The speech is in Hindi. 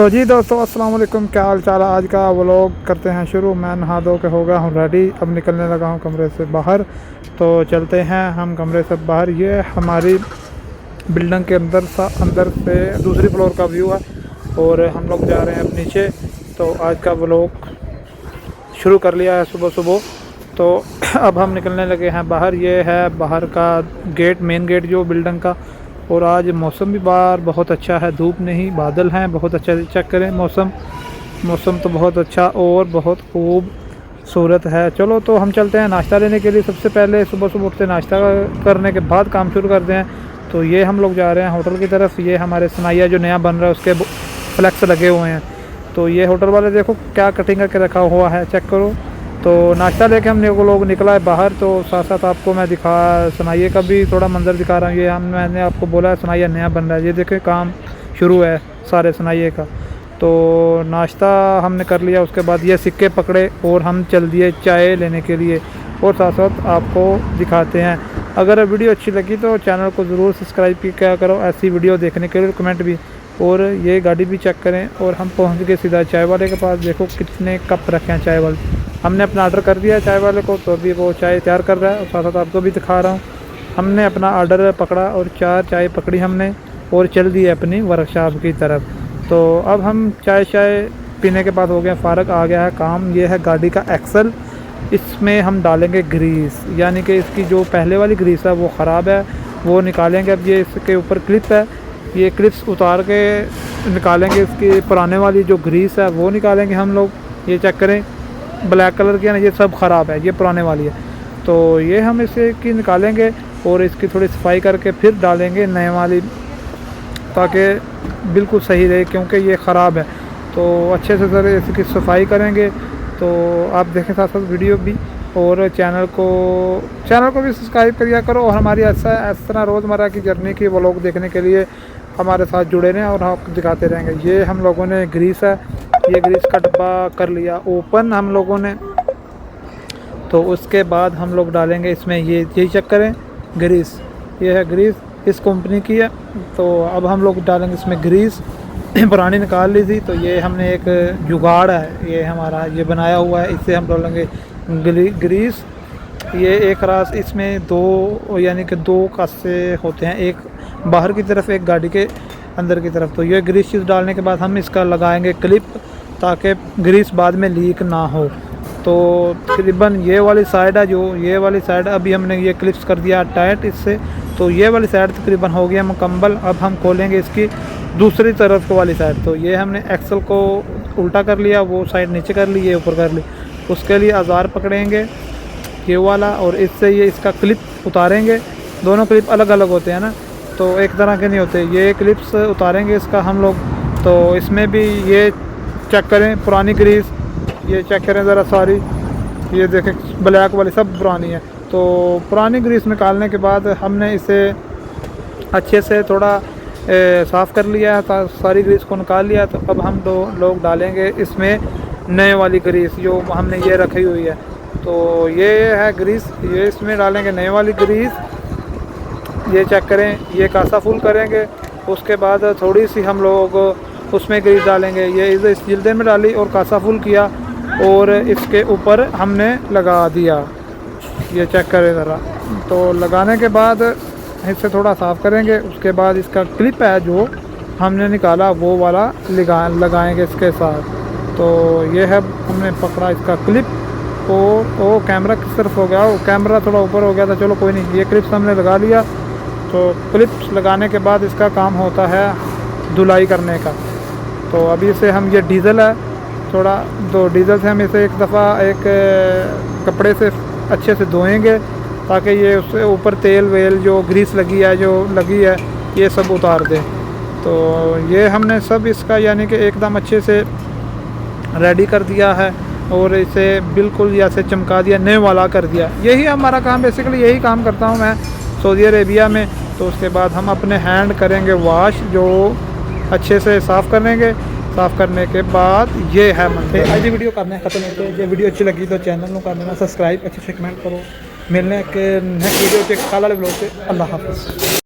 तो जी दोस्तों अस्सलाम वालेकुम, क्या हाल चाल है। आज का व्लॉग करते हैं शुरू। मैं नहा धो के हो गया हूँ रेडी, अब निकलने लगा हूँ कमरे से बाहर। तो चलते हैं हम कमरे से बाहर। ये हमारी बिल्डिंग के अंदर से दूसरी फ्लोर का व्यू है और हम लोग जा रहे हैं अब नीचे। तो आज का व्लॉग शुरू कर लिया है सुबह सुबह। तो अब हम निकलने लगे हैं बाहर। ये है बाहर का गेट, मेन गेट जो बिल्डिंग का। और आज मौसम भी बाहर बहुत अच्छा है, धूप नहीं बादल हैं, बहुत अच्छा। चेक करें मौसम तो बहुत अच्छा और बहुत खूबसूरत है। चलो तो हम चलते हैं नाश्ता लेने के लिए। सबसे पहले सुबह सुबह उठते नाश्ता करने के बाद काम शुरू करते हैं। तो ये हम लोग जा रहे हैं होटल की तरफ। ये हमारे सनाइया जो नया बन रहा है उसके फ्लैक्स लगे हुए हैं। तो ये होटल वाले देखो क्या कटिंग करके रखा हुआ है, चेक करो। तो नाश्ता लेके हम लोग निकला है बाहर। तो साथ साथ आपको मैं सुनाइए का भी थोड़ा मंजर दिखा रहा हूँ। ये मैंने आपको बोला है सुनाइया नया बन रहा है। ये देखे काम शुरू है सारे सुनाइए का। तो नाश्ता हमने कर लिया, उसके बाद ये सिक्के पकड़े और हम चल दिए चाय लेने के लिए। और साथ साथ आपको दिखाते हैं। अगर वीडियो अच्छी लगी तो चैनल को ज़रूर सब्सक्राइब किया करो ऐसी वीडियो देखने के लिए। कमेंट भी, और ये गाड़ी भी चेक करें। और हम पहुँच गए सीधा चाय वाले के पास। देखो कितने कप रखे हैं चाय वाले। हमने अपना ऑर्डर कर दिया है चाय वाले को, तो अभी वो चाय तैयार कर रहा है। और साथ साथ आपको भी दिखा रहा हूँ। हमने अपना ऑर्डर पकड़ा और 4 चाय पकड़ी हमने और चल दी अपनी वर्कशॉप की तरफ। तो अब हम चाय पीने के बाद हो गए फ़ारग, आ गया है काम। ये है गाड़ी का एक्सल, इसमें हम डालेंगे ग्रीस। यानी कि इसकी जो पहले वाली ग्रीस है वो ख़राब है, वो निकालेंगे। अब ये इसके ऊपर क्लिप है, ये क्लिप्स उतार के निकालेंगे। इसकी पुराने वाली जो ग्रीस है वो निकालेंगे हम लोग। ये चेक करें ब्लैक कलर की है ना, ये सब ख़राब है, ये पुराने वाली है। तो ये हम इसे की निकालेंगे और इसकी थोड़ी सफाई करके फिर डालेंगे नए वाली, ताकि बिल्कुल सही रहे, क्योंकि ये ख़राब है। तो अच्छे से सर इसकी सफाई करेंगे। तो आप देखें साथ साथ वीडियो भी, और चैनल को भी सब्सक्राइब करिए करो। और हमारी इस तरह रोज़मर्रा की जर्नी की व्लॉग देखने के लिए हमारे साथ जुड़े रहें और आपको दिखाते रहेंगे। ये हम लोगों ने ग्रीस है, ये ग्रीस का डब्बा कर लिया ओपन हम लोगों ने। तो उसके बाद हम लोग डालेंगे इसमें यही चेक करें ग्रीस, ये है ग्रीस, इस कंपनी की है। तो अब हम लोग डालेंगे इसमें ग्रीस। पुरानी निकाल ली थी, तो ये हमने एक जुगाड़ है ये हमारा, ये बनाया हुआ है, इससे हम डालेंगे ग्रीस। ये एक रास इसमें 2 यानी कि 2 कासे होते हैं, एक बाहर की तरफ एक गाड़ी के अंदर की तरफ। तो ये ग्रीस चीज़ डालने के बाद हम इसका लगाएंगे क्लिप, ताकि ग्रीस बाद में लीक ना हो। तो तकरीबन ये वाली साइड है, जो ये वाली साइड अभी हमने ये क्लिप्स कर दिया टाइट इससे। तो ये वाली साइड तकरीबन हो गया मुकम्मल। अब हम खोलेंगे इसकी दूसरी तरफ वाली साइड। तो ये हमने एक्सल को उल्टा कर लिया, वो साइड नीचे कर ली, ये ऊपर कर ली। उसके लिए औजार पकड़ेंगे ये वाला, और इससे ये इसका क्लिप उतारेंगे। दोनों क्लिप अलग अलग होते हैं ना, तो एक तरह के नहीं होते। ये क्लिप्स उतारेंगे इसका हम लोग। तो इसमें भी ये चेक करें पुरानी ग्रीस, ये चेक करें ज़रा सारी, ये देखें ब्लैक वाली सब पुरानी है। तो पुरानी ग्रीस निकालने के बाद हमने इसे अच्छे से थोड़ा साफ़ कर लिया है, सारी ग्रीस को निकाल लिया। तो अब हम 2 लोग डालेंगे इसमें नए वाली ग्रीस जो हमने ये रखी हुई है। तो ये है ग्रीस, ये इसमें डालेंगे नए वाली ग्रीस। ये चेक करें, ये कासा फुल करेंगे। उसके बाद थोड़ी सी हम लोग उसमें ग्रीस डालेंगे। ये इस जिल्दे में डाली और कासा फुल किया और इसके ऊपर हमने लगा दिया। ये चेक करें ज़रा। तो लगाने के बाद इससे थोड़ा साफ़ करेंगे। उसके बाद इसका क्लिप है जो हमने निकाला वो वाला लगाएंगे इसके साथ। तो ये है हमने पकड़ा इसका क्लिप। वो कैमरा किस तरफ हो गया, वो कैमरा थोड़ा ऊपर हो गया था, चलो कोई नहीं। ये क्लिप्स हमने लगा लिया। तो क्लिप्स लगाने के बाद इसका काम होता है धुलाई करने का। तो अभी से हम ये डीज़ल है, थोड़ा 2 डीज़ल से हम इसे एक दफ़ा एक कपड़े से अच्छे से धोएंगे, ताकि ये उससे ऊपर तेल वेल जो ग्रीस लगी है ये सब उतार दें। तो ये हमने सब इसका यानी कि एकदम अच्छे से रेडी कर दिया है और इसे बिल्कुल जैसे चमका दिया, नए वाला कर दिया। यही हमारा काम, बेसिकली यही काम करता हूँ मैं सऊदी अरेबिया में। तो उसके बाद हम अपने हैंड करेंगे वॉश, जो अच्छे से साफ़ करेंगे। साफ़ करने के बाद ये है मंदिर। आज वीडियो करने खत्म होते हैं। जो वीडियो अच्छी लगी तो चैनल को कर देना सब्सक्राइब, अच्छे से कमेंट करो। मिलने के नेक्स्ट वीडियो के काला ब्लॉग से। अल्लाह हाफ़िज़।